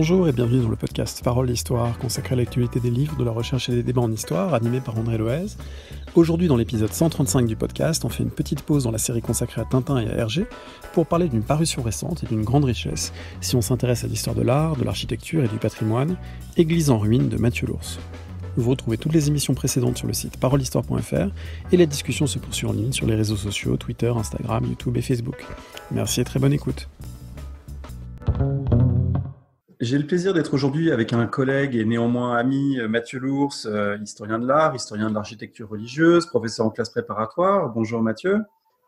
Bonjour et bienvenue dans le podcast Parole d'Histoire, consacré à l'actualité des livres, de la recherche et des débats en histoire, animé par André Loez. Aujourd'hui, dans l'épisode 135 du podcast, on fait une petite pause dans la série consacrée à Tintin et à Hergé pour parler d'une parution récente et d'une grande richesse, si on s'intéresse à l'histoire de l'art, de l'architecture et du patrimoine, Église en ruine de Mathieu Lours. Vous retrouvez toutes les émissions précédentes sur le site parolehistoire.fr et la discussion se poursuit en ligne sur les réseaux sociaux, Twitter, Instagram, YouTube et Facebook. Merci et très bonne écoute. J'ai le plaisir d'être aujourd'hui avec un collègue et néanmoins ami, Mathieu Lours, historien de l'art, historien de l'architecture religieuse, professeur en classe préparatoire. Bonjour Mathieu.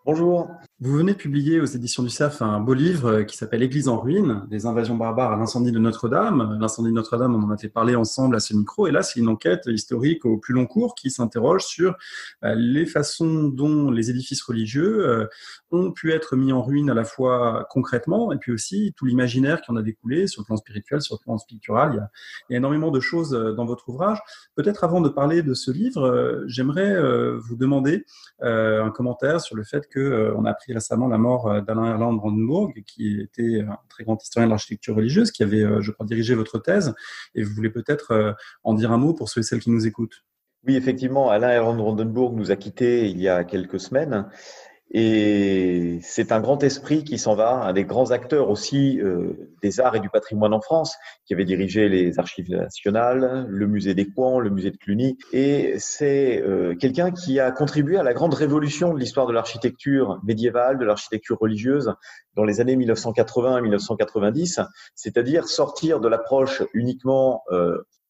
Bonjour. Vous venez de publier aux éditions du CEF un beau livre qui s'appelle Église en ruine, des invasions barbares à l'incendie de Notre-Dame. L'incendie de Notre-Dame, on en avait parlé ensemble à ce micro, et là c'est une enquête historique au plus long cours qui s'interroge sur les façons dont les édifices religieux ont pu être mis en ruine à la fois concrètement, et puis aussi tout l'imaginaire qui en a découlé sur le plan spirituel, sur le plan pictural. Il y a énormément de choses dans votre ouvrage. Peut-être avant de parler de ce livre, j'aimerais vous demander un commentaire sur le fait qu'on a appris récemment la mort d'Alain Erland Brandenburg, qui était un très grand historien de l'architecture religieuse, qui avait, je crois, dirigé votre thèse, et vous voulez peut-être en dire un mot pour ceux et celles qui nous écoutent. Oui, effectivement, Alain Erland Brandenburg nous a quittés il y a quelques semaines, et c'est un grand esprit qui s'en va, un des grands acteurs aussi des arts et du patrimoine en France, qui avait dirigé les archives nationales, le musée d'Écouen, le musée de Cluny, et c'est quelqu'un qui a contribué à la grande révolution de l'histoire de l'architecture médiévale, de l'architecture religieuse dans les années 1980 et 1990, c'est-à-dire sortir de l'approche uniquement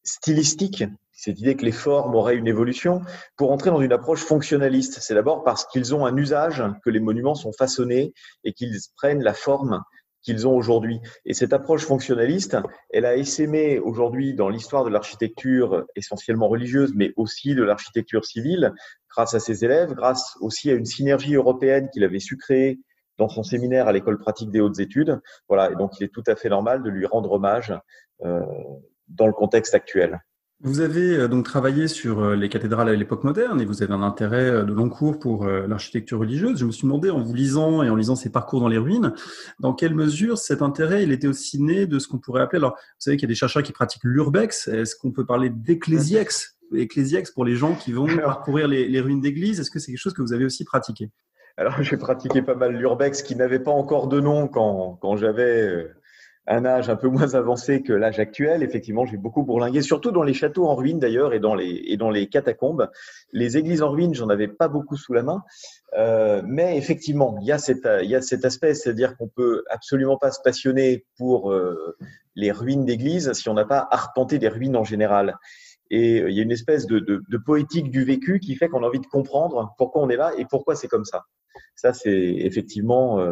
stylistique, cette idée que les formes auraient une évolution, pour entrer dans une approche fonctionnaliste. C'est d'abord parce qu'ils ont un usage, que les monuments sont façonnés et qu'ils prennent la forme qu'ils ont aujourd'hui. Et cette approche fonctionnaliste, elle a essaimé aujourd'hui dans l'histoire de l'architecture essentiellement religieuse, mais aussi de l'architecture civile, grâce à ses élèves, grâce aussi à une synergie européenne qu'il avait su créer dans son séminaire à l'École pratique des hautes études. Voilà, et donc il est tout à fait normal de lui rendre hommage dans le contexte actuel. Vous avez donc travaillé sur les cathédrales à l'époque moderne et vous avez un intérêt de long cours pour l'architecture religieuse. Je me suis demandé, en vous lisant et en lisant ces parcours dans les ruines, dans quelle mesure cet intérêt il était aussi né de ce qu'on pourrait appeler, alors vous savez qu'il y a des chercheurs qui pratiquent l'urbex, est-ce qu'on peut parler d'ecclésiax pour les gens qui vont parcourir les ruines d'églises? Est-ce que c'est quelque chose que vous avez aussi pratiqué? Alors j'ai pratiqué pas mal l'urbex qui n'avait pas encore de nom quand j'avais un âge un peu moins avancé que l'âge actuel. Effectivement, j'ai beaucoup bourlingué, surtout dans les châteaux en ruine d'ailleurs et dans les catacombes. Les églises en ruine, j'en avais pas beaucoup sous la main, mais effectivement, il y a cet aspect, c'est-à-dire qu'on peut absolument pas se passionner pour les ruines d'églises si on n'a pas arpenté des ruines en général. Et il y a une espèce de poétique du vécu qui fait qu'on a envie de comprendre pourquoi on est là et pourquoi c'est comme ça. Ça, c'est effectivement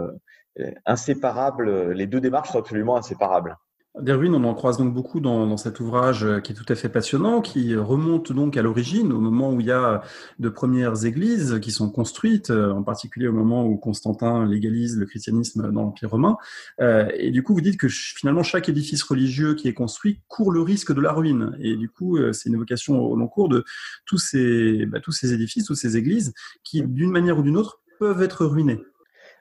inséparable. Les deux démarches sont absolument inséparables. Des ruines, on en croise donc beaucoup dans cet ouvrage qui est tout à fait passionnant, qui remonte donc à l'origine, au moment où il y a de premières églises qui sont construites, en particulier au moment où Constantin légalise le christianisme dans l'Empire romain. Et du coup, vous dites que finalement, chaque édifice religieux qui est construit court le risque de la ruine. Et du coup, c'est une évocation au long cours de tous ces édifices, toutes ces églises qui, d'une manière ou d'une autre, peuvent être ruinées.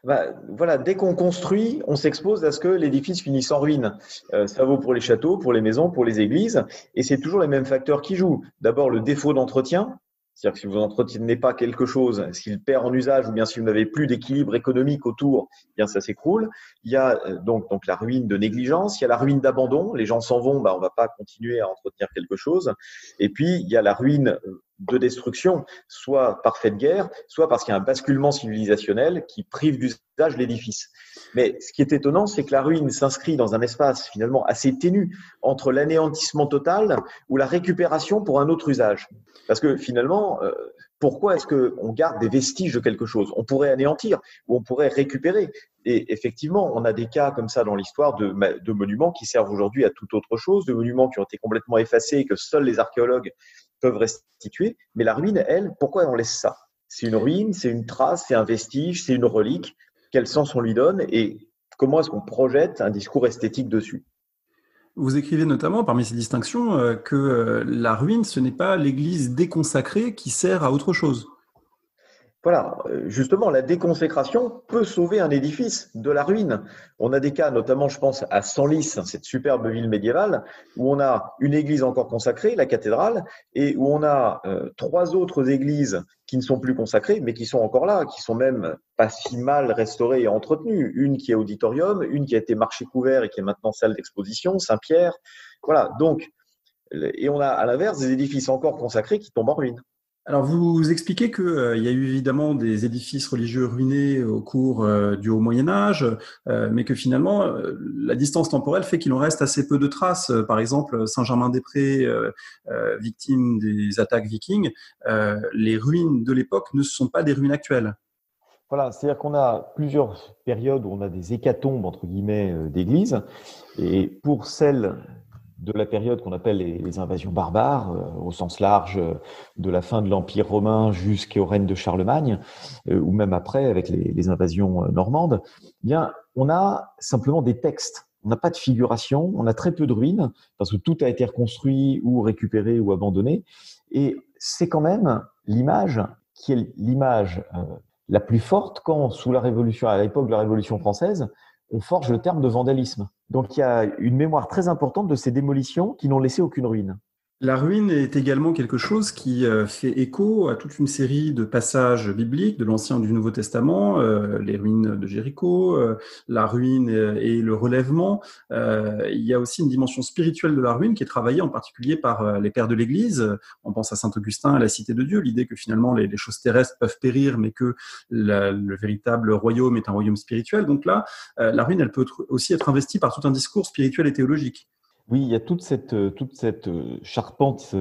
Voilà, dès qu'on construit, on s'expose à ce que l'édifice finisse en ruine. Ça vaut pour les châteaux, pour les maisons, pour les églises, et c'est toujours les mêmes facteurs qui jouent. D'abord, le défaut d'entretien, c'est-à-dire que si vous n'entretenez pas quelque chose, s'il perd en usage ou bien si vous n'avez plus d'équilibre économique autour, eh bien ça s'écroule. Il y a donc la ruine de négligence, il y a la ruine d'abandon, les gens s'en vont, on ne va pas continuer à entretenir quelque chose. Et puis, il y a la ruine de destruction, soit par fait de guerre, soit parce qu'il y a un basculement civilisationnel qui prive d'usage l'édifice. Mais ce qui est étonnant, c'est que la ruine s'inscrit dans un espace finalement assez ténu entre l'anéantissement total ou la récupération pour un autre usage. Parce que finalement, pourquoi est-ce qu'on garde des vestiges de quelque chose? On pourrait anéantir ou on pourrait récupérer. Et effectivement, on a des cas comme ça dans l'histoire de monuments qui servent aujourd'hui à toute autre chose, de monuments qui ont été complètement effacés et que seuls les archéologues peuvent restituer. Mais la ruine, elle, pourquoi on laisse ça? C'est une ruine, c'est une trace, c'est un vestige, c'est une relique. Quel sens on lui donne et comment est-ce qu'on projette un discours esthétique dessus? Vous écrivez notamment, parmi ces distinctions, que la ruine, ce n'est pas l'église déconsacrée qui sert à autre chose. Voilà, justement, la déconsécration peut sauver un édifice de la ruine. On a des cas, notamment, je pense à Senlis, cette superbe ville médiévale, où on a une église encore consacrée, la cathédrale, et où on a trois autres églises qui ne sont plus consacrées, mais qui sont encore là, qui sont même pas si mal restaurées et entretenues. Une qui est auditorium, une qui a été marché couvert et qui est maintenant salle d'exposition, Saint-Pierre. Voilà, donc, et on a à l'inverse des édifices encore consacrés qui tombent en ruine. Alors, vous expliquez qu'il y a eu évidemment des édifices religieux ruinés au cours du Haut Moyen Âge, mais que finalement, la distance temporelle fait qu'il en reste assez peu de traces. Par exemple, Saint-Germain-des-Prés, victime des attaques vikings, les ruines de l'époque ne sont pas des ruines actuelles. Voilà, c'est-à-dire qu'on a plusieurs périodes où on a des hécatombes, entre guillemets, d'églises. Et pour celles de la période qu'on appelle les invasions barbares, au sens large, de la fin de l'Empire romain jusqu'au règne de Charlemagne, ou même après avec les invasions normandes, eh bien, on a simplement des textes. On n'a pas de figuration, on a très peu de ruines, parce que tout a été reconstruit ou récupéré ou abandonné. Et c'est quand même l'image qui est l'image la plus forte quand, sous la Révolution, à l'époque de la Révolution française, on forge le terme de vandalisme. Donc il y a une mémoire très importante de ces démolitions qui n'ont laissé aucune ruine. La ruine est également quelque chose qui fait écho à toute une série de passages bibliques de l'Ancien et du Nouveau Testament, les ruines de Jéricho, la ruine et le relèvement. Il y a aussi une dimension spirituelle de la ruine qui est travaillée en particulier par les pères de l'Église. On pense à saint Augustin, à la Cité de Dieu, l'idée que finalement les choses terrestres peuvent périr, mais que le véritable royaume est un royaume spirituel. Donc là, la ruine, elle peut aussi être investie par tout un discours spirituel et théologique. Oui, il y a toute cette charpente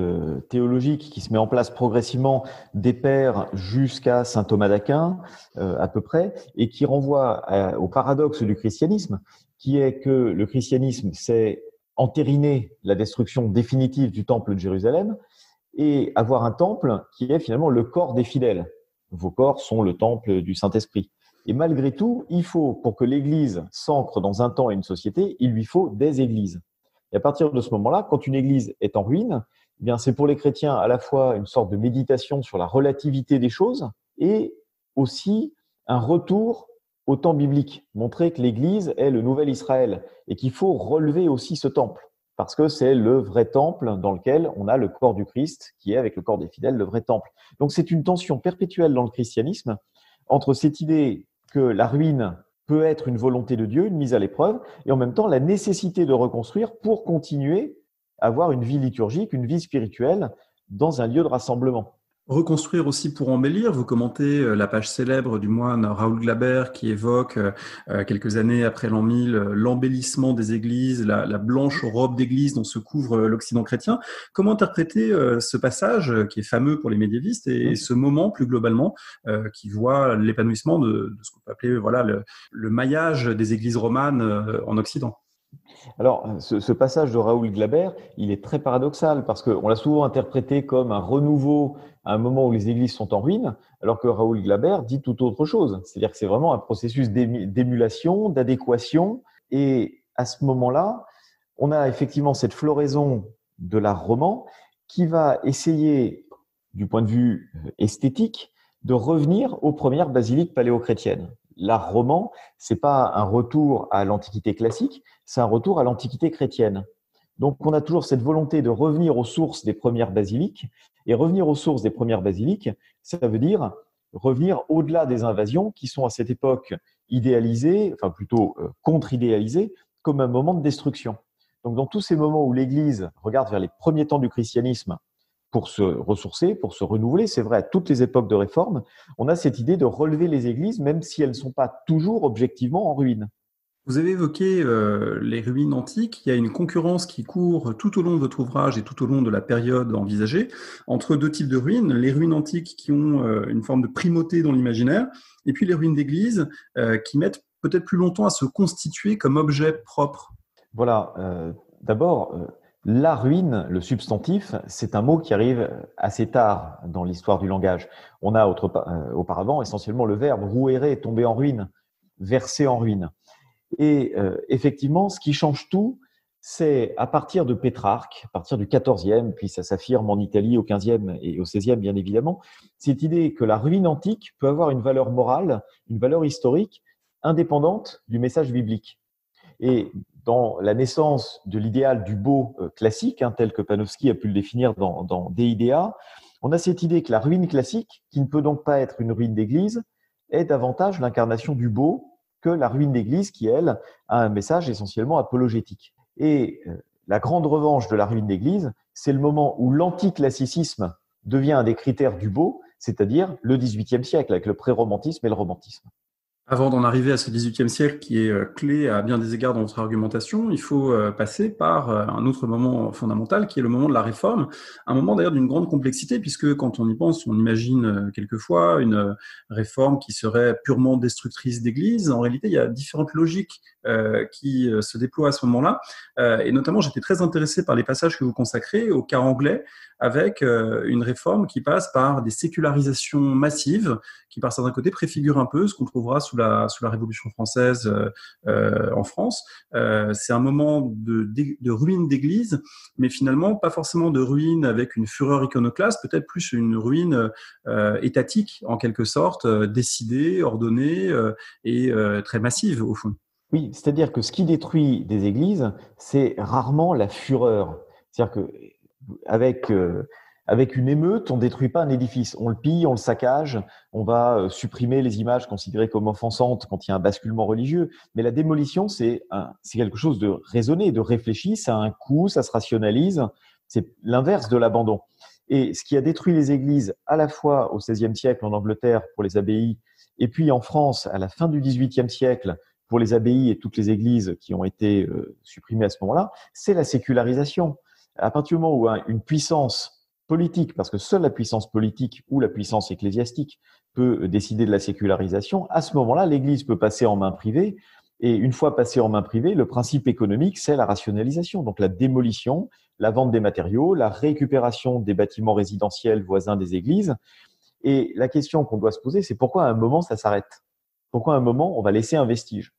théologique qui se met en place progressivement des pères jusqu'à saint Thomas d'Aquin, à peu près, et qui renvoie au paradoxe du christianisme, qui est que le christianisme, c'est entériner la destruction définitive du temple de Jérusalem et avoir un temple qui est finalement le corps des fidèles. Vos corps sont le temple du Saint-Esprit. Et malgré tout, il faut, pour que l'Église s'ancre dans un temps et une société, il lui faut des églises. Et à partir de ce moment-là, quand une église est en ruine, eh bien, c'est pour les chrétiens à la fois une sorte de méditation sur la relativité des choses et aussi un retour au temps biblique, montrer que l'église est le nouvel Israël et qu'il faut relever aussi ce temple parce que c'est le vrai temple dans lequel on a le corps du Christ qui est avec le corps des fidèles le vrai temple. Donc c'est une tension perpétuelle dans le christianisme entre cette idée que la ruine peut être une volonté de Dieu, une mise à l'épreuve, et en même temps la nécessité de reconstruire pour continuer à avoir une vie liturgique, une vie spirituelle dans un lieu de rassemblement. Reconstruire aussi pour embellir. Vous commentez la page célèbre du moine Raoul Glaber qui évoque quelques années après l'an 1000 l'embellissement des églises, la blanche robe d'église dont se couvre l'Occident chrétien. Comment interpréter ce passage qui est fameux pour les médiévistes et ce moment plus globalement qui voit l'épanouissement de ce qu'on peut appeler le maillage des églises romanes en Occident? Alors, ce passage de Raoul Glaber, il est très paradoxal parce qu'on l'a souvent interprété comme un renouveau à un moment où les églises sont en ruine, alors que Raoul Glaber dit tout autre chose. C'est-à-dire que c'est vraiment un processus d'émulation, d'adéquation. Et à ce moment-là, on a effectivement cette floraison de l'art roman qui va essayer, du point de vue esthétique, de revenir aux premières basiliques paléochrétiennes. L'art roman, c'est pas un retour à l'Antiquité classique, c'est un retour à l'Antiquité chrétienne. Donc, on a toujours cette volonté de revenir aux sources des premières basiliques. Et revenir aux sources des premières basiliques, ça veut dire revenir au-delà des invasions qui sont à cette époque idéalisées, enfin plutôt contre-idéalisées, comme un moment de destruction. Donc, dans tous ces moments où l'Église regarde vers les premiers temps du christianisme pour se ressourcer, pour se renouveler, c'est vrai, à toutes les époques de réforme, on a cette idée de relever les églises, même si elles ne sont pas toujours objectivement en ruine. Vous avez évoqué les ruines antiques. Il y a une concurrence qui court tout au long de votre ouvrage et tout au long de la période envisagée entre deux types de ruines. Les ruines antiques qui ont une forme de primauté dans l'imaginaire et puis les ruines d'église qui mettent peut-être plus longtemps à se constituer comme objet propre. Voilà. D'abord, la ruine, le substantif, c'est un mot qui arrive assez tard dans l'histoire du langage. On a auparavant essentiellement le verbe rouérer, tomber en ruine, verser en ruine. Et effectivement, ce qui change tout, c'est à partir de Pétrarque, à partir du XIVe, puis ça s'affirme en Italie au XVe et au XVIe, bien évidemment, cette idée que la ruine antique peut avoir une valeur morale, une valeur historique indépendante du message biblique. Et dans la naissance de l'idéal du beau classique, tel que Panofsky a pu le définir dans De Idea, on a cette idée que la ruine classique, qui ne peut donc pas être une ruine d'église, est davantage l'incarnation du beau que la ruine d'église qui, elle, a un message essentiellement apologétique. Et la grande revanche de la ruine d'église, c'est le moment où l'anticlassicisme devient un des critères du beau, c'est-à-dire le XVIIIe siècle, avec le pré-romantisme et le romantisme. Avant d'en arriver à ce XVIIIe siècle qui est clé à bien des égards dans notre argumentation, il faut passer par un autre moment fondamental qui est le moment de la Réforme, un moment d'ailleurs d'une grande complexité puisque quand on y pense, on imagine quelquefois une réforme qui serait purement destructrice d'Église. En réalité, il y a différentes logiques qui se déploient à ce moment-là et notamment j'étais très intéressé par les passages que vous consacrez au cas anglais avec une réforme qui passe par des sécularisations massives qui par certains côtés préfigure un peu ce qu'on trouvera sous la Révolution française en France. C'est un moment de ruine d'église, mais finalement pas forcément de ruine avec une fureur iconoclaste, peut-être plus une ruine étatique en quelque sorte, décidée, ordonnée et très massive au fond. Oui, c'est-à-dire que ce qui détruit des églises, c'est rarement la fureur. C'est-à-dire que avec une émeute, on ne détruit pas un édifice. On le pille, on le saccage, on va supprimer les images considérées comme offensantes quand il y a un basculement religieux. Mais la démolition, c'est quelque chose de raisonné, de réfléchi, ça a un coût, ça se rationalise. C'est l'inverse de l'abandon. Et ce qui a détruit les églises à la fois au XVIe siècle en Angleterre pour les abbayes, et puis en France à la fin du XVIIIe siècle pour les abbayes et toutes les églises qui ont été supprimées à ce moment-là, c'est la sécularisation. À partir du moment où une puissance politique, parce que seule la puissance politique ou la puissance ecclésiastique peut décider de la sécularisation, à ce moment-là, l'Église peut passer en main privée. Et une fois passée en main privée, le principe économique, c'est la rationalisation. Donc la démolition, la vente des matériaux, la récupération des bâtiments résidentiels voisins des églises. Et la question qu'on doit se poser, c'est pourquoi à un moment ça s'arrête? Pourquoi à un moment on va laisser un vestige?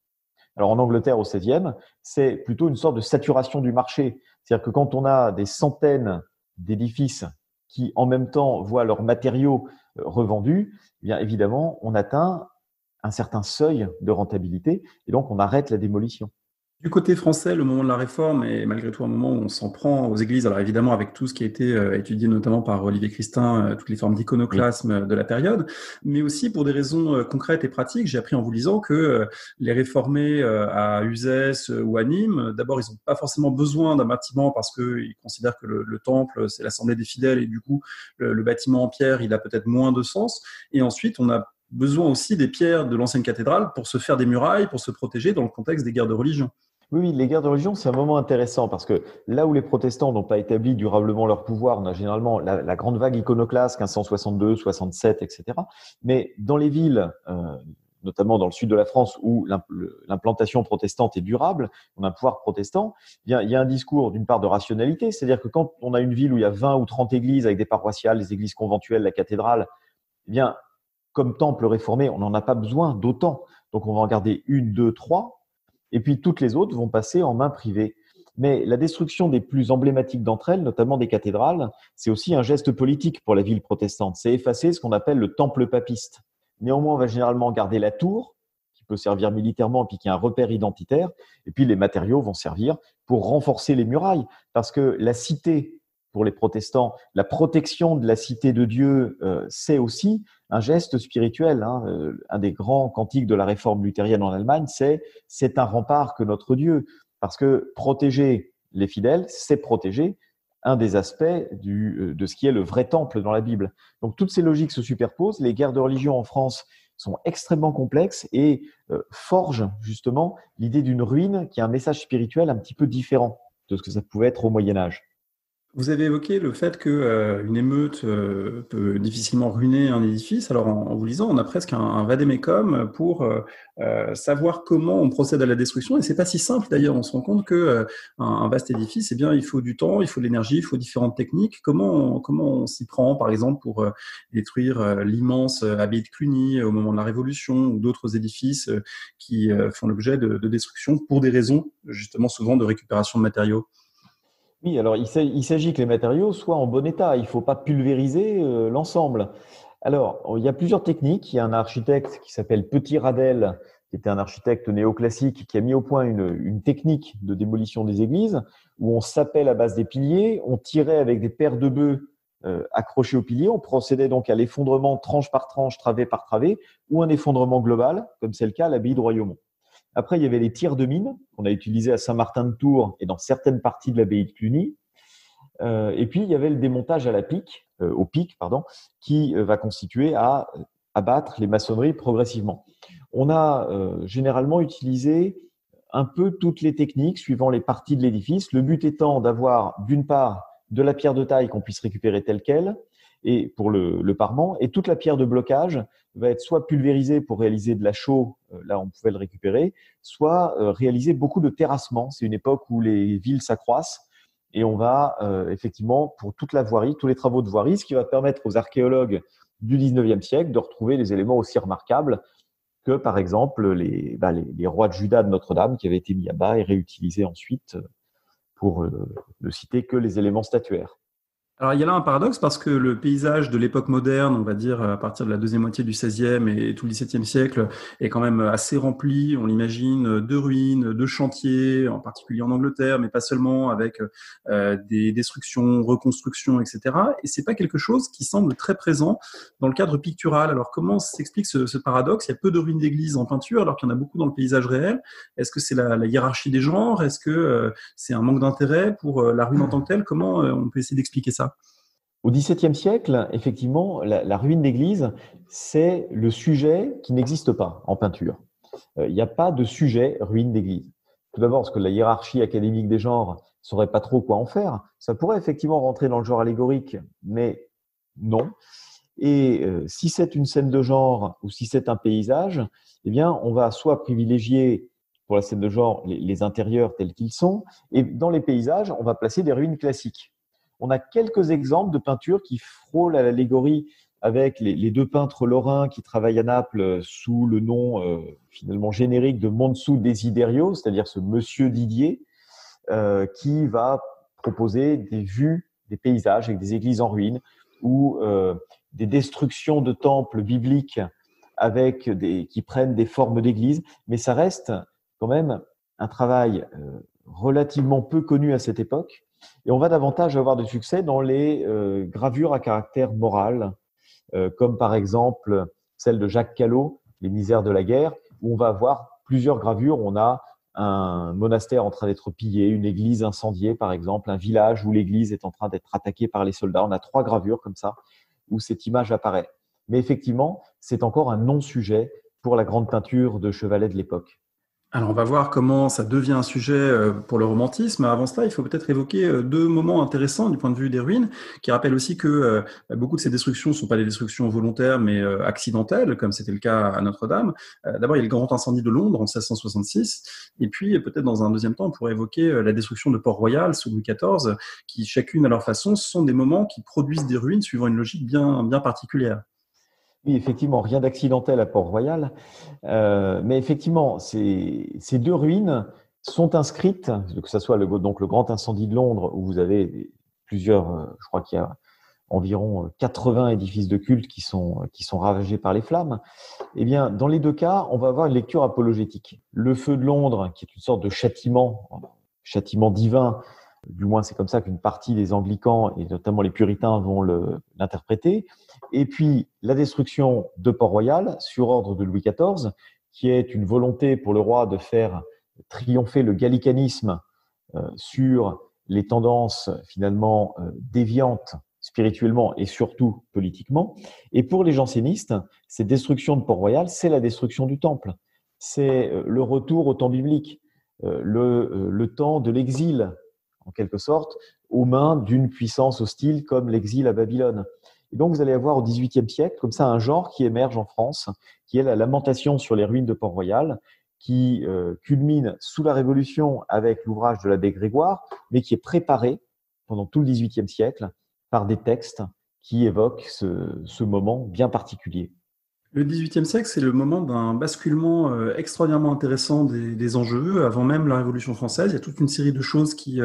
Alors en Angleterre au XVIe, c'est plutôt une sorte de saturation du marché. C'est-à-dire que quand on a des centaines d'édifices qui en même temps voient leurs matériaux revendus, eh bien évidemment, on atteint un certain seuil de rentabilité et donc on arrête la démolition. Du côté français, le moment de la Réforme est malgré tout un moment où on s'en prend aux églises. Alors évidemment, avec tout ce qui a été étudié notamment par Olivier Christin, toutes les formes d'iconoclasme de la période, mais aussi pour des raisons concrètes et pratiques. J'ai appris en vous lisant que les réformés à Uzès ou à Nîmes, d'abord, ils n'ont pas forcément besoin d'un bâtiment parce qu'ils considèrent que le temple, c'est l'assemblée des fidèles et du coup, le bâtiment en pierre, il a peut-être moins de sens. Et ensuite, on a besoin aussi des pierres de l'ancienne cathédrale pour se faire des murailles, pour se protéger dans le contexte des guerres de religion. Oui, les guerres de religion, c'est un moment intéressant parce que là où les protestants n'ont pas établi durablement leur pouvoir, on a généralement la grande vague iconoclaste, 1562, 67, etc. Mais dans les villes, notamment dans le sud de la France, où l'implantation protestante est durable, on a un pouvoir protestant, il y a un discours d'une part de rationalité, c'est-à-dire que quand on a une ville où il y a 20 ou 30 églises avec des paroissiales, les églises conventuelles, la cathédrale, eh bien, comme temple réformé, on n'en a pas besoin d'autant. Donc, on va en garder une, deux, trois. Et puis, toutes les autres vont passer en main privée. Mais la destruction des plus emblématiques d'entre elles, notamment des cathédrales, c'est aussi un geste politique pour la ville protestante. C'est effacer ce qu'on appelle le temple papiste. Néanmoins, on va généralement garder la tour, qui peut servir militairement, et puis qui est un repère identitaire. Et puis, les matériaux vont servir pour renforcer les murailles. Parce que la cité, pour les protestants, la protection de la cité de Dieu, c'est aussi un geste spirituel. Un des grands cantiques de la réforme luthérienne en Allemagne, c'est un rempart que notre Dieu. Parce que protéger les fidèles, c'est protéger un des aspects de ce qui est le vrai temple dans la Bible. Donc toutes ces logiques se superposent. Les guerres de religion en France sont extrêmement complexes et forgent justement l'idée d'une ruine qui a un message spirituel un petit peu différent de ce que ça pouvait être au Moyen-Âge. Vous avez évoqué le fait que une émeute peut difficilement ruiner un édifice. Alors, en vous lisant, on a presque un vade-mecum pour savoir comment on procède à la destruction. Et c'est pas si simple d'ailleurs. On se rend compte que un vaste édifice, eh bien, il faut du temps, il faut de l'énergie, il faut différentes techniques. Comment on s'y prend, par exemple, pour détruire l'immense abbaye de Cluny au moment de la Révolution ou d'autres édifices qui font l'objet de destruction pour des raisons justement souvent de récupération de matériaux. Oui, alors il s'agit que les matériaux soient en bon état. Il ne faut pas pulvériser l'ensemble. Alors, il y a plusieurs techniques. Il y a un architecte qui s'appelle Petit Radel, qui était un architecte néoclassique, qui a mis au point une technique de démolition des églises où on sapait la base des piliers, on tirait avec des paires de bœufs accrochés aux piliers, on procédait donc à l'effondrement tranche par tranche, travée par travée, ou un effondrement global, comme c'est le cas à l'abbaye de Royaumont. Après, il y avait les tirs de mine qu'on a utilisés à Saint-Martin-de-Tours et dans certaines parties de l'abbaye de Cluny. Et puis, il y avait le démontage à la pique, au pic, pardon, qui va constituer à abattre les maçonneries progressivement. On a généralement utilisé un peu toutes les techniques suivant les parties de l'édifice, le but étant d'avoir d'une part de la pierre de taille qu'on puisse récupérer telle qu'elle, et pour le parement, et toute la pierre de blocage va être soit pulvérisée pour réaliser de la chaux, là on pouvait le récupérer, soit réaliser beaucoup de terrassement. C'est une époque où les villes s'accroissent et on va effectivement pour toute la voirie, tous les travaux de voirie, ce qui va permettre aux archéologues du 19e siècle de retrouver des éléments aussi remarquables que par exemple les rois de Juda de Notre-Dame qui avaient été mis à bas et réutilisés ensuite pour ne citer que les éléments statuaires. Alors, il y a là un paradoxe parce que le paysage de l'époque moderne, on va dire à partir de la deuxième moitié du XVIe et tout le XVIIe siècle, est quand même assez rempli, on l'imagine, de ruines, de chantiers, en particulier en Angleterre, mais pas seulement, avec des destructions, reconstructions, etc. Et c'est pas quelque chose qui semble très présent dans le cadre pictural. Alors, comment s'explique ce paradoxe? Il y a peu de ruines d'églises en peinture, alors qu'il y en a beaucoup dans le paysage réel. Est-ce que c'est la hiérarchie des genres? Est-ce que c'est un manque d'intérêt pour la ruine en tant que telle? Comment on peut essayer d'expliquer ça? Au XVIIe siècle, effectivement, la ruine d'église, c'est le sujet qui n'existe pas en peinture. Il n'y a pas de sujet ruine d'église. Tout d'abord, parce que la hiérarchie académique des genres ne saurait pas trop quoi en faire. Ça pourrait effectivement rentrer dans le genre allégorique, mais non. Et si c'est une scène de genre ou si c'est un paysage, eh bien, on va soit privilégier pour la scène de genre les intérieurs tels qu'ils sont, et dans les paysages, on va placer des ruines classiques. On a quelques exemples de peintures qui frôlent à l'allégorie avec les deux peintres lorrains qui travaillent à Naples sous le nom finalement générique de Montsou Desiderio, c'est-à-dire ce monsieur Didier, qui va proposer des vues, des paysages avec des églises en ruine ou des destructions de temples bibliques qui prennent des formes d'églises, mais ça reste quand même un travail relativement peu connu à cette époque. Et on va davantage avoir de succès dans les gravures à caractère moral, comme par exemple celle de Jacques Callot, Les misères de la guerre, où on va avoir plusieurs gravures. On a un monastère en train d'être pillé, une église incendiée par exemple, un village où l'église est en train d'être attaquée par les soldats. On a 3 gravures comme ça, où cette image apparaît. Mais effectivement, c'est encore un non-sujet pour la grande peinture de Chevalet de l'époque. Alors, on va voir comment ça devient un sujet pour le romantisme. Avant cela, il faut peut-être évoquer deux moments intéressants du point de vue des ruines, qui rappellent aussi que beaucoup de ces destructions ne sont pas des destructions volontaires, mais accidentelles, comme c'était le cas à Notre-Dame. D'abord, il y a le grand incendie de Londres en 1666, et puis peut-être dans un deuxième temps, on pourrait évoquer la destruction de Port-Royal sous Louis XIV, qui chacune à leur façon sont des moments qui produisent des ruines suivant une logique bien particulière. Oui, effectivement, rien d'accidentel à Port-Royal. Mais effectivement, ces 2 ruines sont inscrites, que ce soit donc le grand incendie de Londres, où vous avez plusieurs, je crois qu'il y a environ 80 édifices de culte qui sont ravagés par les flammes. Eh bien, dans les 2 cas, on va avoir une lecture apologétique. Le feu de Londres, qui est une sorte de châtiment divin, du moins c'est comme ça qu'une partie des anglicans et notamment les puritains vont l'interpréter. Et puis la destruction de Port-Royal sur ordre de Louis XIV, qui est une volonté pour le roi de faire triompher le gallicanisme sur les tendances finalement déviantes spirituellement et surtout politiquement. Et pour les jansénistes, cette destruction de Port-Royal, c'est la destruction du temple. C'est le retour au temps biblique, le temps de l'exil, en quelque sorte, aux mains d'une puissance hostile comme l'exil à Babylone. Et donc, vous allez avoir au XVIIIe siècle, comme ça, un genre qui émerge en France, qui est la lamentation sur les ruines de Port-Royal, qui culmine sous la Révolution avec l'ouvrage de l'abbé Grégoire, mais qui est préparé pendant tout le XVIIIe siècle par des textes qui évoquent ce moment bien particulier. Le XVIIIe siècle, c'est le moment d'un basculement extraordinairement intéressant des enjeux. Avant même la Révolution française, il y a toute une série de choses qui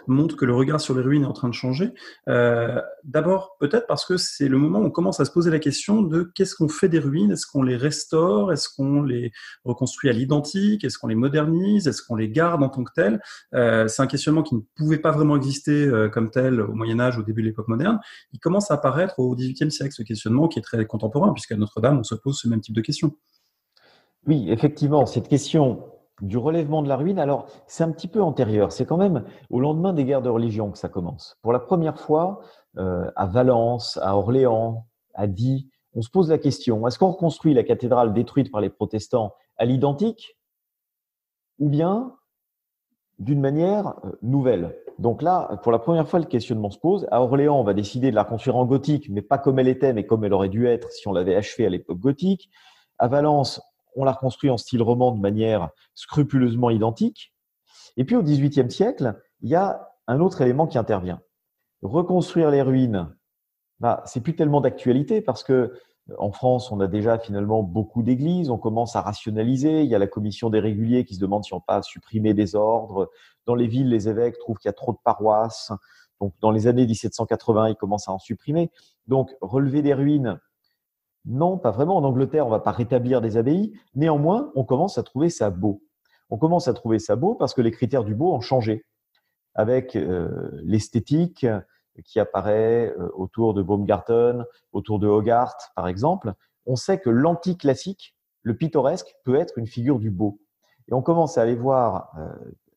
montrent que le regard sur les ruines est en train de changer. D'abord, peut-être parce que c'est le moment où on commence à se poser la question de qu'est-ce qu'on fait des ruines? Est-ce qu'on les restaure? Est-ce qu'on les reconstruit à l'identique? Est-ce qu'on les modernise? Est-ce qu'on les garde en tant que tels? C'est un questionnement qui ne pouvait pas vraiment exister comme tel au Moyen-Âge, au début de l'époque moderne. Il commence à apparaître au XVIIIe siècle, ce questionnement qui est très contemporain, puisqu'à Notre-Dame, on se pose ce même type de questions. Oui, effectivement, cette question du relèvement de la ruine, alors c'est un petit peu antérieur. C'est quand même au lendemain des guerres de religion que ça commence. Pour la première fois, à Valence, à Orléans, à Die, on se pose la question, est-ce qu'on reconstruit la cathédrale détruite par les protestants à l'identique ou bien d'une manière nouvelle? Donc là, pour la première fois, le questionnement se pose. À Orléans, on va décider de la reconstruire en gothique, mais pas comme elle était, mais comme elle aurait dû être si on l'avait achevée à l'époque gothique. À Valence, on la reconstruit en style roman de manière scrupuleusement identique. Et puis au XVIIIe siècle, il y a un autre élément qui intervient. Reconstruire les ruines, c'est plus tellement d'actualité parce que en France, on a déjà finalement beaucoup d'églises, on commence à rationaliser, il y a la commission des réguliers qui se demande si on pas supprimer des ordres. Dans les villes, les évêques trouvent qu'il y a trop de paroisses. Donc, dans les années 1780, ils commencent à en supprimer. Donc, relever des ruines, non, pas vraiment. En Angleterre, on ne va pas rétablir des abbayes. Néanmoins, on commence à trouver ça beau. On commence à trouver ça beau parce que les critères du beau ont changé avec l'esthétique qui apparaît autour de Baumgarten, autour de Hogarth, par exemple. On sait que l'antique classique, le pittoresque, peut être une figure du beau. Et on commence à aller voir,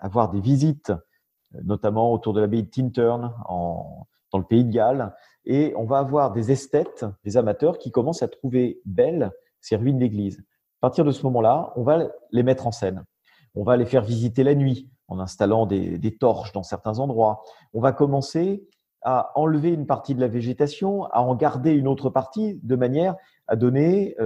avoir des visites, notamment autour de l'abbaye de Tintern, dans le pays de Galles, et on va avoir des esthètes, des amateurs qui commencent à trouver belles ces ruines d'église. À partir de ce moment-là, on va les mettre en scène. On va les faire visiter la nuit en installant des torches dans certains endroits. On va commencer à enlever une partie de la végétation, à en garder une autre partie, de manière à donner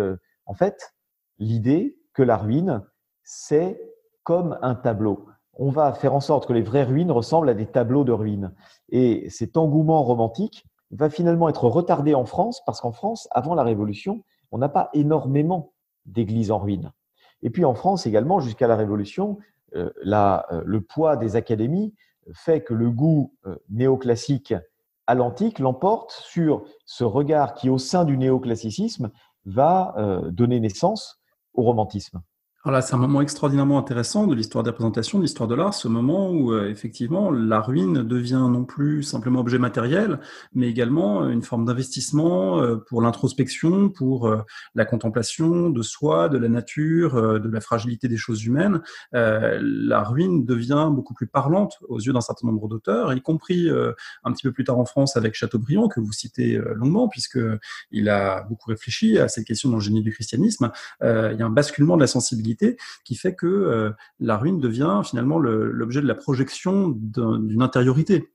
en fait l'idée que la ruine, c'est comme un tableau. On va faire en sorte que les vraies ruines ressemblent à des tableaux de ruines. Et cet engouement romantique va finalement être retardé en France, parce qu'en France, avant la Révolution, on n'a pas énormément d'églises en ruine. Et puis en France également, jusqu'à la Révolution, le poids des académies fait que le goût néoclassique à l'antique l'emporte sur ce regard qui, au sein du néoclassicisme, va donner naissance au romantisme. Alors là, c'est un moment extraordinairement intéressant de l'histoire des représentations, de l'histoire de l'art, ce moment où effectivement la ruine devient non plus simplement objet matériel, mais également une forme d'investissement pour l'introspection, pour la contemplation de soi, de la nature, de la fragilité des choses humaines. La ruine devient beaucoup plus parlante aux yeux d'un certain nombre d'auteurs, y compris un petit peu plus tard en France avec Chateaubriand, que vous citez longuement, puisqu'il a beaucoup réfléchi à cette question dans le génie du christianisme. Il y a un basculement de la sensibilité qui fait que la ruine devient finalement l'objet de la projection d'une intériorité.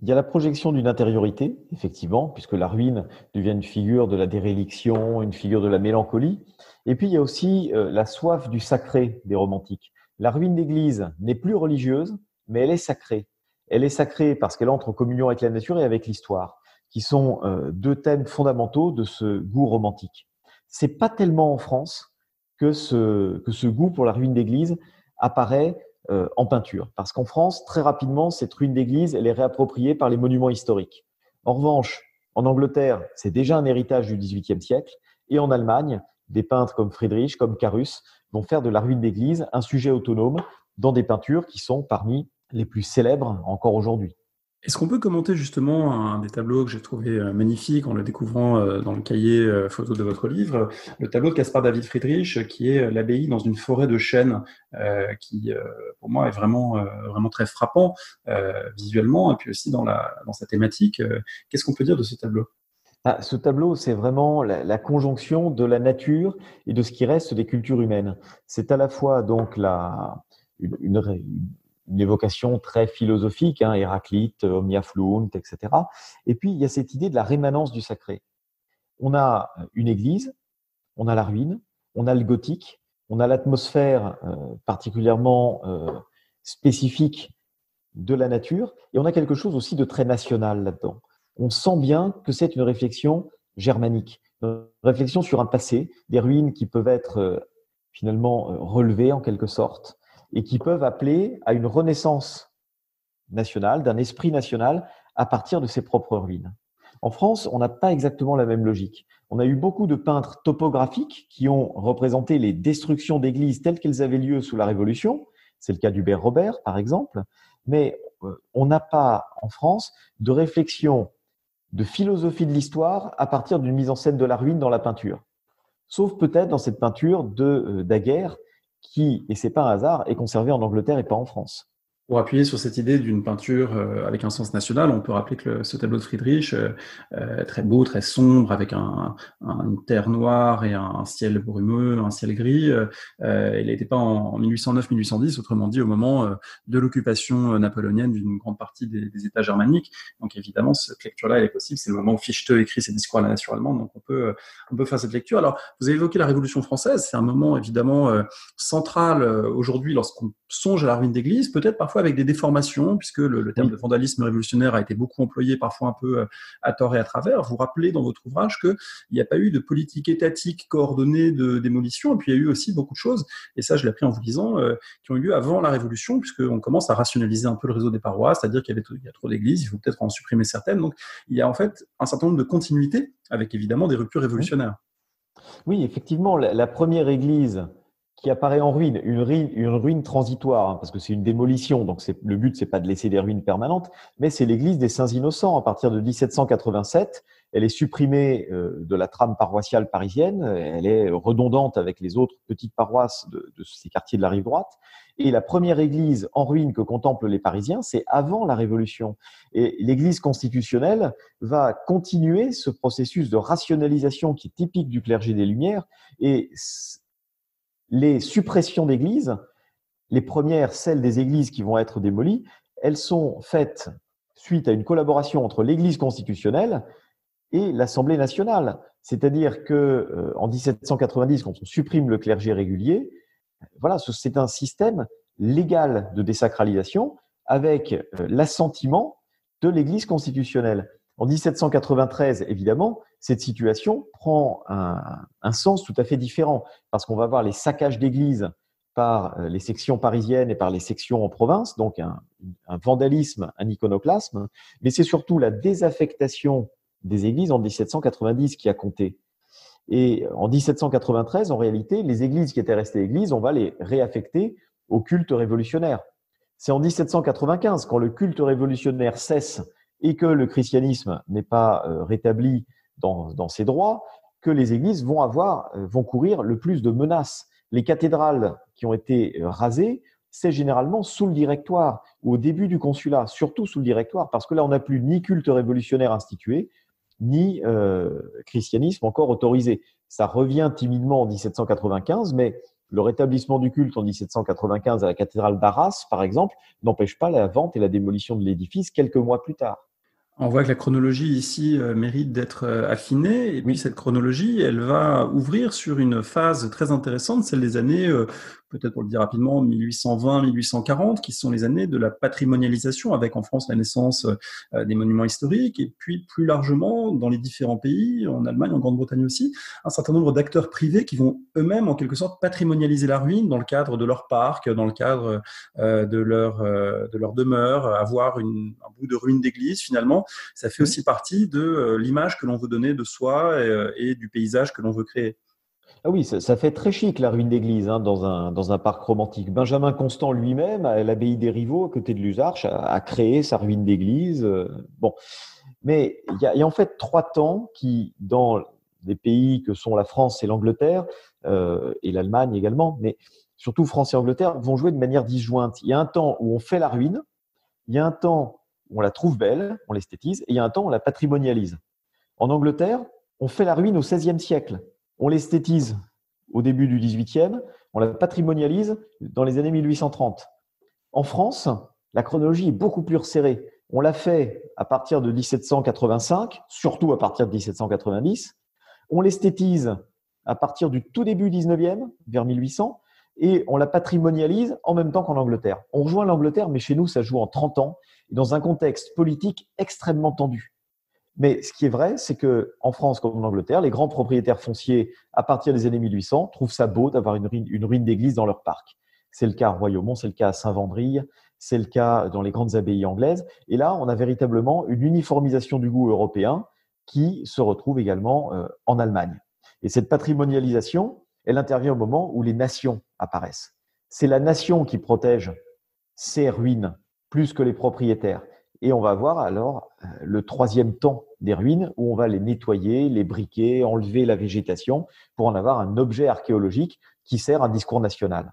Il y a la projection d'une intériorité, effectivement, puisque la ruine devient une figure de la déréliction, une figure de la mélancolie. Et puis, il y a aussi la soif du sacré des romantiques. La ruine d'église n'est plus religieuse, mais elle est sacrée. Elle est sacrée parce qu'elle entre en communion avec la nature et avec l'histoire, qui sont deux thèmes fondamentaux de ce goût romantique. C'est pas tellement en France que ce goût pour la ruine d'église apparaît en peinture. Parce qu'en France, très rapidement, cette ruine d'église, elle est réappropriée par les monuments historiques. En revanche, en Angleterre, c'est déjà un héritage du XVIIIe siècle. Et en Allemagne, des peintres comme Friedrich, comme Carus, vont faire de la ruine d'église un sujet autonome dans des peintures qui sont parmi les plus célèbres encore aujourd'hui. Est-ce qu'on peut commenter justement un des tableaux que j'ai trouvé magnifique en le découvrant dans le cahier photo de votre livre, le tableau de Caspar David Friedrich, qui est l'abbaye dans une forêt de chênes, qui pour moi est vraiment très frappant visuellement, et puis aussi dans sa thématique. Qu'est-ce qu'on peut dire de ce tableau ? Ce tableau, c'est vraiment la conjonction de la nature et de ce qui reste des cultures humaines. C'est à la fois donc une une évocation très philosophique, Héraclite, omnia fluunt, etc. Et puis, il y a cette idée de la rémanence du sacré. On a une église, on a la ruine, on a le gothique, on a l'atmosphère particulièrement spécifique de la nature, et on a quelque chose aussi de très national là-dedans. On sent bien que c'est une réflexion germanique, une réflexion sur un passé, des ruines qui peuvent être finalement relevées en quelque sorte, et qui peuvent appeler à une renaissance nationale, d'un esprit national à partir de ses propres ruines. En France, on n'a pas exactement la même logique. On a eu beaucoup de peintres topographiques qui ont représenté les destructions d'églises telles qu'elles avaient lieu sous la Révolution. C'est le cas d'Hubert Robert, par exemple. Mais on n'a pas, en France, de réflexion, de philosophie de l'histoire à partir d'une mise en scène de la ruine dans la peinture. Sauf peut-être dans cette peinture de Daguerre, qui, et c'est pas un hasard, est conservée en Angleterre et pas en France. Pour appuyer sur cette idée d'une peinture avec un sens national, on peut rappeler que ce tableau de Friedrich, très beau, très sombre, avec une terre noire et un ciel brumeux, un ciel gris, il n'était pas en 1809-1810, autrement dit au moment de l'occupation napoléonienne d'une grande partie des États germaniques. Donc évidemment, cette lecture-là, elle est possible. C'est le moment où Fichte écrit ses discours à la nation allemande, donc on peut faire cette lecture. Alors, vous avez évoqué la Révolution française, c'est un moment évidemment central aujourd'hui lorsqu'on songe à la ruine d'église, peut-être parfois avec des déformations, puisque le terme de vandalisme révolutionnaire a été beaucoup employé, parfois un peu à tort et à travers. Vous rappelez dans votre ouvrage qu'il n'y a pas eu de politique étatique coordonnée de démolition, et puis il y a eu aussi beaucoup de choses, et ça je l'ai appris en vous lisant, qui ont eu lieu avant la Révolution, puisqu'on commence à rationaliser un peu le réseau des paroisses, c'est-à-dire qu'il y a trop d'églises, il faut peut-être en supprimer certaines. Donc il y a en fait un certain nombre de continuités, avec évidemment des ruptures révolutionnaires. Oui, effectivement, la première église qui apparaît en ruine, une ruine transitoire, parce que c'est une démolition, donc le but, c'est pas de laisser des ruines permanentes, mais c'est l'église des Saints-Innocents. À partir de 1787, elle est supprimée de la trame paroissiale parisienne, elle est redondante avec les autres petites paroisses de ces quartiers de la rive droite, et la première église en ruine que contemplent les Parisiens, c'est avant la Révolution. Et l'église constitutionnelle va continuer ce processus de rationalisation qui est typique du clergé des Lumières, et les suppressions d'églises, les premières, celles des églises qui vont être démolies, elles sont faites suite à une collaboration entre l'église constitutionnelle et l'Assemblée nationale. C'est-à-dire que en 1790, quand on supprime le clergé régulier, voilà, c'est un système légal de désacralisation avec l'assentiment de l'église constitutionnelle. En 1793, évidemment, cette situation prend un sens tout à fait différent parce qu'on va voir les saccages d'églises par les sections parisiennes et par les sections en province, donc un vandalisme, un iconoclasme, mais c'est surtout la désaffectation des églises en 1790 qui a compté. Et en 1793, en réalité, les églises qui étaient restées églises, on va les réaffecter au culte révolutionnaire. C'est en 1795, quand le culte révolutionnaire cesse et que le christianisme n'est pas rétabli dans ses droits, que les églises vont courir le plus de menaces. Les cathédrales qui ont été rasées, c'est généralement sous le Directoire ou au début du consulat, surtout sous le Directoire, parce que là, on n'a plus ni culte révolutionnaire institué, ni christianisme encore autorisé. Ça revient timidement en 1795, mais le rétablissement du culte en 1795 à la cathédrale d'Arras, par exemple, n'empêche pas la vente et la démolition de l'édifice quelques mois plus tard. On voit que la chronologie ici mérite d'être affinée, et puis cette chronologie, elle va ouvrir sur une phase très intéressante, celle des années, peut-être pour le dire rapidement, 1820-1840, qui sont les années de la patrimonialisation, avec en France la naissance des monuments historiques, et puis plus largement, dans les différents pays, en Allemagne, en Grande-Bretagne aussi, un certain nombre d'acteurs privés qui vont eux-mêmes, en quelque sorte, patrimonialiser la ruine dans le cadre de leur parc, dans le cadre de leur demeure, avoir un bout de ruine d'église, finalement. Ça fait aussi partie de l'image que l'on veut donner de soi et du paysage que l'on veut créer. Ah oui, ça fait très chic la ruine d'église dans un parc romantique. Benjamin Constant lui-même, à l'abbaye des Rivaux, à côté de Luzarches, a créé sa ruine d'église. Bon, mais il y a en fait 3 temps qui, dans des pays que sont la France et l'Angleterre, et l'Allemagne également, mais surtout France et Angleterre, vont jouer de manière disjointe. Il y a un temps où on fait la ruine, il y a un temps où on la trouve belle, on l'esthétise, et il y a un temps où on la patrimonialise. En Angleterre, on fait la ruine au XVIe siècle. On l'esthétise au début du XVIIIe, on la patrimonialise dans les années 1830. En France, la chronologie est beaucoup plus resserrée. On l'a fait à partir de 1785, surtout à partir de 1790. On l'esthétise à partir du tout début 19e, vers 1800, et on la patrimonialise en même temps qu'en Angleterre. On rejoint l'Angleterre, mais chez nous, ça joue en 30 ans, et dans un contexte politique extrêmement tendu. Mais ce qui est vrai, c'est qu'en France comme en Angleterre, les grands propriétaires fonciers, à partir des années 1800, trouvent ça beau d'avoir une ruine d'église dans leur parc. C'est le cas à Royaumont, c'est le cas à Saint-Vendrille, c'est le cas dans les grandes abbayes anglaises. Et là, on a véritablement une uniformisation du goût européen qui se retrouve également en Allemagne. Et cette patrimonialisation, elle intervient au moment où les nations apparaissent. C'est la nation qui protège ses ruines plus que les propriétaires. Et on va avoir alors le troisième temps des ruines où on va les nettoyer, les briquer, enlever la végétation pour en avoir un objet archéologique qui sert à un discours national.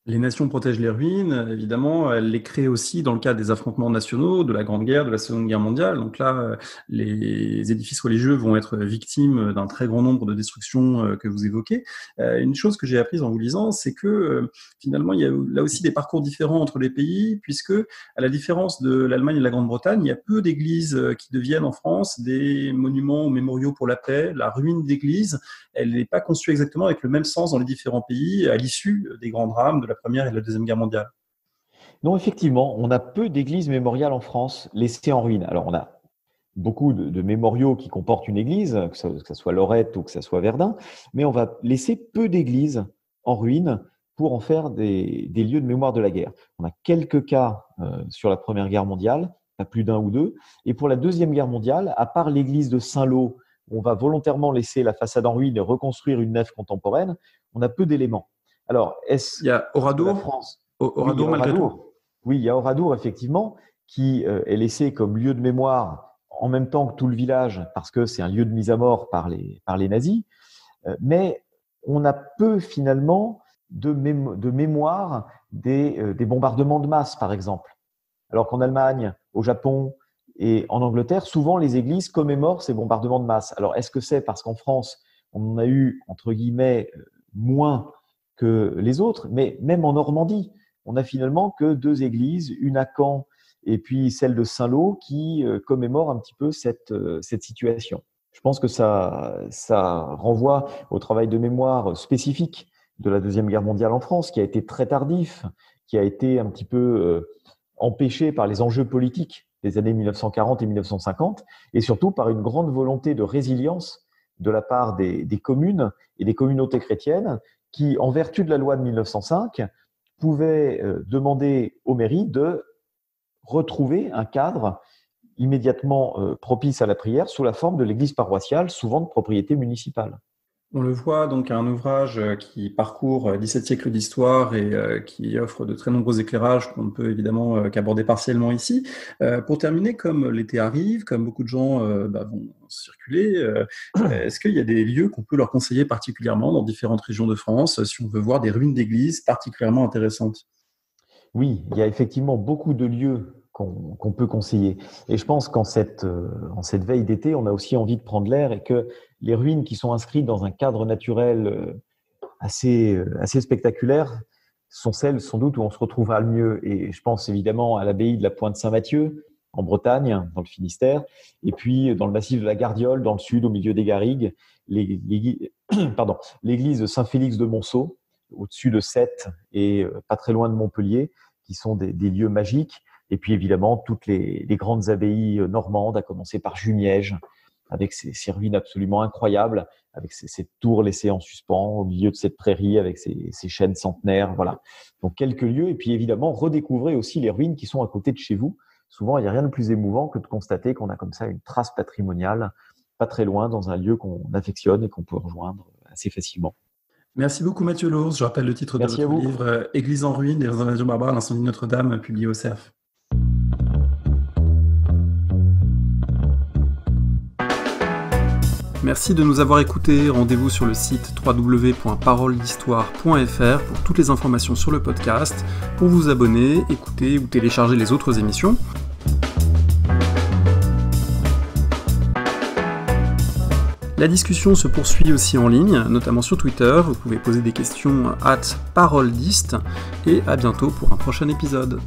Les nations protègent les ruines, évidemment, elles les créent aussi dans le cadre des affrontements nationaux, de la Grande Guerre, de la Seconde Guerre mondiale. Donc là, les édifices religieux vont être victimes d'un très grand nombre de destructions que vous évoquez. Une chose que j'ai apprise en vous lisant, c'est que finalement, il y a là aussi des parcours différents entre les pays, puisque, à la différence de l'Allemagne et de la Grande-Bretagne, il y a peu d'églises qui deviennent en France des monuments ou mémoriaux pour la paix. La ruine d'église, elle n'est pas conçue exactement avec le même sens dans les différents pays à l'issue des grands drames de la Première et de la Deuxième Guerre mondiale. Non, effectivement, on a peu d'églises mémoriales en France laissées en ruine. Alors, on a beaucoup de mémoriaux qui comportent une église, que ce soit Lorette ou que ce soit Verdun, mais on va laisser peu d'églises en ruine pour en faire des lieux de mémoire de la guerre. On a quelques cas sur la Première Guerre mondiale, pas plus d'un ou deux, et pour la Deuxième Guerre mondiale, à part l'église de Saint-Lô, on va volontairement laisser la façade en ruine et reconstruire une nef contemporaine, on a peu d'éléments. Alors, il y a Oradour, France... Oradour malgré tout. Oui, il y a Oradour, effectivement, qui est laissé comme lieu de mémoire en même temps que tout le village, parce que c'est un lieu de mise à mort par les nazis. Mais on a peu, finalement, de mémoire des bombardements de masse, par exemple. Alors qu'en Allemagne, au Japon et en Angleterre, souvent, les églises commémorent ces bombardements de masse. Alors, est-ce que c'est parce qu'en France, on en a eu, entre guillemets, moins que les autres, mais même en Normandie, on n'a finalement que deux églises, une à Caen et puis celle de Saint-Lô, qui commémorent un petit peu cette situation. Je pense que ça renvoie au travail de mémoire spécifique de la Deuxième Guerre mondiale en France, qui a été très tardif, qui a été un petit peu empêché par les enjeux politiques des années 1940 et 1950, et surtout par une grande volonté de résilience de la part des communes et des communautés chrétiennes, qui, en vertu de la loi de 1905, pouvait demander aux mairies de retrouver un cadre immédiatement propice à la prière sous la forme de l'église paroissiale, souvent de propriété municipale. On le voit donc un ouvrage qui parcourt 17 siècles d'histoire et qui offre de très nombreux éclairages qu'on ne peut évidemment qu'aborder partiellement ici. Pour terminer, comme l'été arrive, comme beaucoup de gens vont circuler, est-ce qu'il y a des lieux qu'on peut leur conseiller particulièrement dans différentes régions de France si on veut voir des ruines d'églises particulièrement intéressantes? Oui, il y a effectivement beaucoup de lieux qu'on peut conseiller. Et je pense qu'en cette veille d'été, on a aussi envie de prendre l'air et que les ruines qui sont inscrites dans un cadre naturel assez spectaculaire sont celles sans doute où on se retrouvera le mieux. Et je pense évidemment à l'abbaye de la Pointe-Saint-Mathieu en Bretagne, dans le Finistère, et puis dans le massif de la Gardiole, dans le sud, au milieu des Garrigues, l'église de Saint-Félix de Monceau, au-dessus de Sète et pas très loin de Montpellier, qui sont des lieux magiques. Et puis évidemment, toutes les grandes abbayes normandes, à commencer par Jumièges, avec ces ruines absolument incroyables, avec ces tours laissées en suspens au milieu de cette prairie, avec ces chênes centenaires. Voilà. Donc quelques lieux. Et puis évidemment, redécouvrez aussi les ruines qui sont à côté de chez vous. Souvent, il n'y a rien de plus émouvant que de constater qu'on a comme ça une trace patrimoniale, pas très loin, dans un lieu qu'on affectionne et qu'on peut rejoindre assez facilement. Merci beaucoup Mathieu Lours. Je rappelle le titre de votre livre « Église en ruine, les invasions barbares, l'incendie de Notre-Dame », publié au CERF. Merci de nous avoir écoutés. Rendez-vous sur le site www.paroledhistoire.fr pour toutes les informations sur le podcast, pour vous abonner, écouter ou télécharger les autres émissions. La discussion se poursuit aussi en ligne, notamment sur Twitter. Vous pouvez poser des questions @parolediste et à bientôt pour un prochain épisode.